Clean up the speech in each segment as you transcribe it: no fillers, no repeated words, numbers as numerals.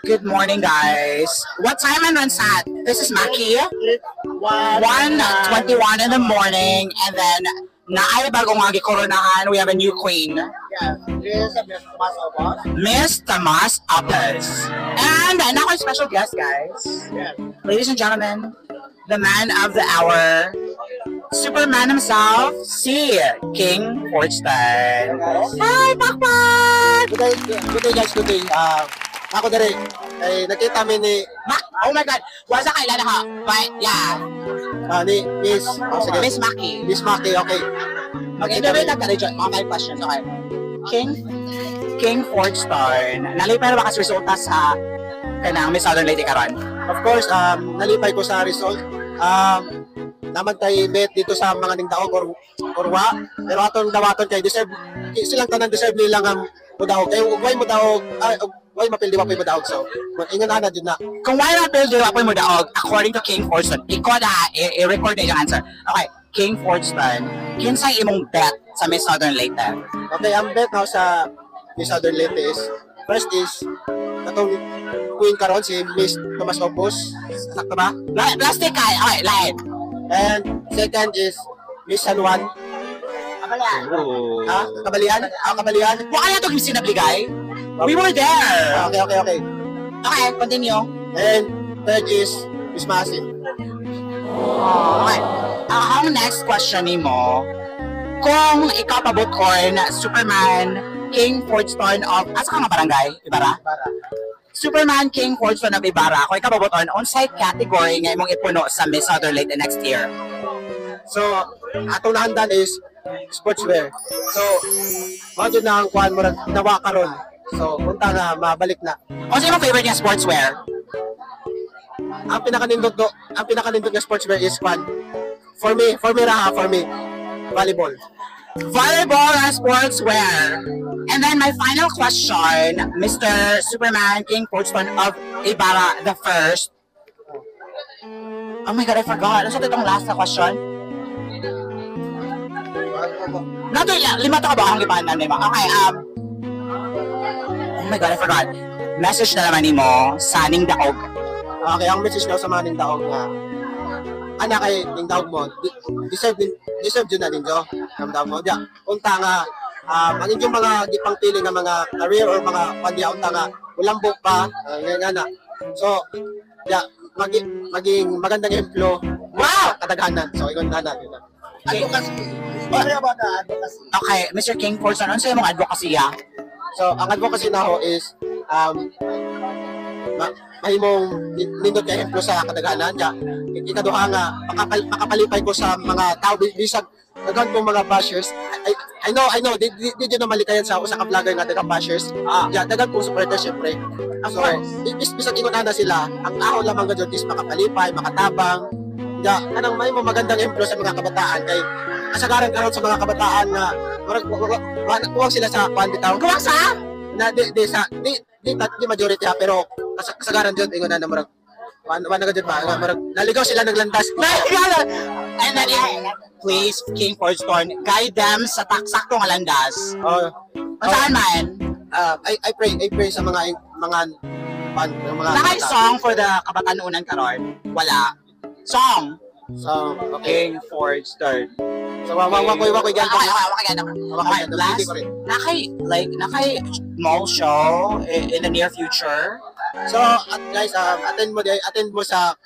Good morning, guys. What time and when sat? This is Maki. 1:21 in the morning, and then naay bagong nga gikoronahan. We have a new queen. Yes, this is Miss Tomas Obos. Miss Tomas Apes. And now our special guest, guys. Yes. Ladies and gentlemen, the man of the hour, Superman himself, si King Fortstein. Hi, Pakpak! Good day guys, good day. Ako dari, nakita mi ni, Oh my God! Wasa kailala ka? But, yeah. ni Miss, sige, Miss Maki. Miss Maki, okay. Mag-interview na ka rin dyan. Mga 5 questions, okay? King Fortstein. Nalipay na ba kasi resulta sa kanang Miss Southern Lady karon? Of course, nalipay ko sa result. Naman tayo bet dito sa mga ningdaog or wa. Pero atong dawaton kay deserve, silang tanan deserve nilang ang mudaog. Kaya why mudaog, why mapildi wa pa mudaog. So, ingon ana jud na. Kung why not build apoy mo daog, according to King Fortstein, ikaw na, i-record na yung answer. Okay, King Fortstein, kinsay imong bet sa Miss Southern Leyte? Okay, ang bet now sa Miss Southern Leyte is, first is, katong queen karon si Miss Tomas Opus. Sakto ba? Plastic ka, okay, live. And second is Miss San Juan. Kabalian. Ha? Kabalian? Kabalian? Huwag kaya ito sinabligay. We were there. Okay. Okay, continue. And third is Miss Masin. Okay. Ang next question ni mo, kung ikaw pabuton Superman King Fortstein of, asa ka nga barangay? Ibarra? Superman King Fortstein of Ibarra, kung ikaw pabuton, on-site category nga imong ipuno sa Miss Southern Leyte next year. So, atong nahandan is sportswear. So, mga na ang kuhan mo nawa karon. So, punta na, mabalik na. Ano sa imong favorite nga sportswear? Ang pinakanindot nga sportswear is fun. For me, volleyball. Volleyball and sportswear. And then my final question, Mr. Superman King Fortstein of Ibarra the first. Oh my God, I forgot. Ano sa itong last na question? Nato, lima to ka ba ang ipanan ni mo? Okay, oh my God, I forgot. Message na naman ni mo sa Ning Daog. Okay, ang message daw sa mga ningdaog nga, anak kay ningdaog mo, deserve dyan na ninyo. Ningdaog mo. Diya, unta nga, ang inyong mga gipangpili nga mga career or mga pandya, unta nga, ulambok pa, nga na. So, diya, maging magandang emplo. Wow! Kadaghanan. So, ikon na yun na. Okay, Mr. King Fortstein, ano sa imong advocacy ha? So, ang advocacy na ho is, mahimong nindot kay emplo sa kadaghanan. Diya, ikaduha nga, makapalipay ko sa mga tao, bisag, naghan kong mga bashers. I know, di yun na malikayan sa usa ka vlogger nga dagang bashers. Diya, dagang kong supporter syempre. So, bisag ingon na sila, ang ako lamang gadyon is makapalipay, makatabang. Diya, anong mahimong magandang emplo sa mga kabataan kay kasagaran karon sa mga kabataan nga kuwag sila sa panditaw. Kuwag sa? Na di majority ha, pero kasagaran dyan ingon na marag wala ka dyan ba? Naligaw sila naglandas. And then, please, King Fortstein, guide them sa saktong landas. Saan man? I pray sa mga Nakay song for the kabatanunan karon? Wala. Song. So, okay. King Fortstein. So, wakoy gan. Okay, last. Nakay mall show in the near future. So, guys, attend mo sa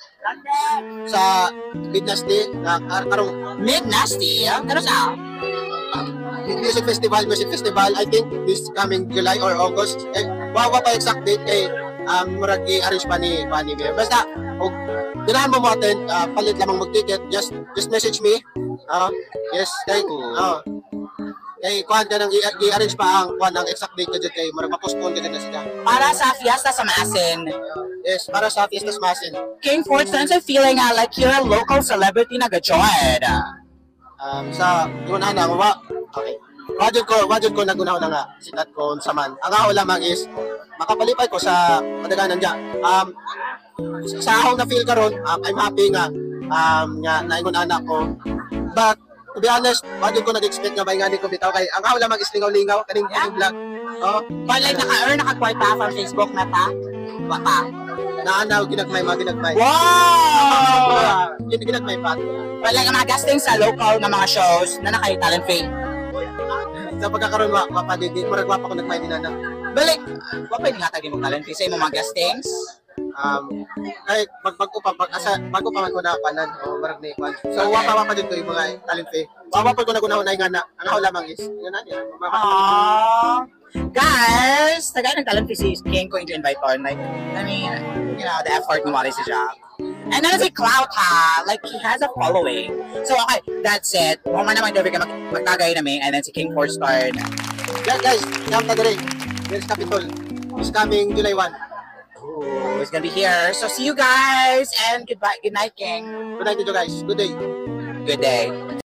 Midnasty na karong Midnasty? Ano sa? music festival, I think this coming July or August. Wawa pa exact date kay murag i-arrange pa ni Mayor. Basta, ganahan mo attend, palit lamang mag-ticket, just message me. Yes, kay kuhan ka nang i-arrange pa ang exact date na dyan kay marag ma-postpone ka na sila. Para sa Fiesta sa Masin. Yes, para sa Fiesta sa Masin. King Fortstein, I'm feeling like you're a local celebrity na gajoid. Sa yun na okay. Wajud ko nagunaw na nga sikat ko sa man. Ang ako lamang is makapalipay ko sa kadaganan niya. Sa akong na feel karon, I'm happy nga naingon anak ko. But to be honest, wajud ko nag-expect nga may ngani ko bitaw kay ang ako lamang is lingaw-lingaw kaning vlog. Oh, But like, naka-earn, naka-kwarta from Facebook na ta? Baka. naanaw, ginagmay, mga ginagmay. Wow! Ginagmay pa. But like, ang mga guesting sa local na mga shows na naka-talent fee. Sa pagkakaroon, mapadidi, murag wapa ko nagmay din na. Balik, wapay nga tagin mong talent fee sa imong mga guestings. Ay, bago pa man ko na kanan, o marag na ikwan. So, wapa din ko yung mga talent fee. Wapa ko na kunahunay nga na, ang ako lamang is, yun na niya. Aww. Guys, tagay ng talent fee si King going to invite on. Like, I mean, you know, the effort ng sa job. And then si Clout ha, like he has a following. So okay, that's it. Kung man naman David ka magtagay namin, and then si King 4-star. Yeah, guys, come na dire. There's Capitol. It's coming July 1. Ooh, it's gonna be here. So see you guys, and goodbye, good night, King. Good night to you guys. Good day. Good day.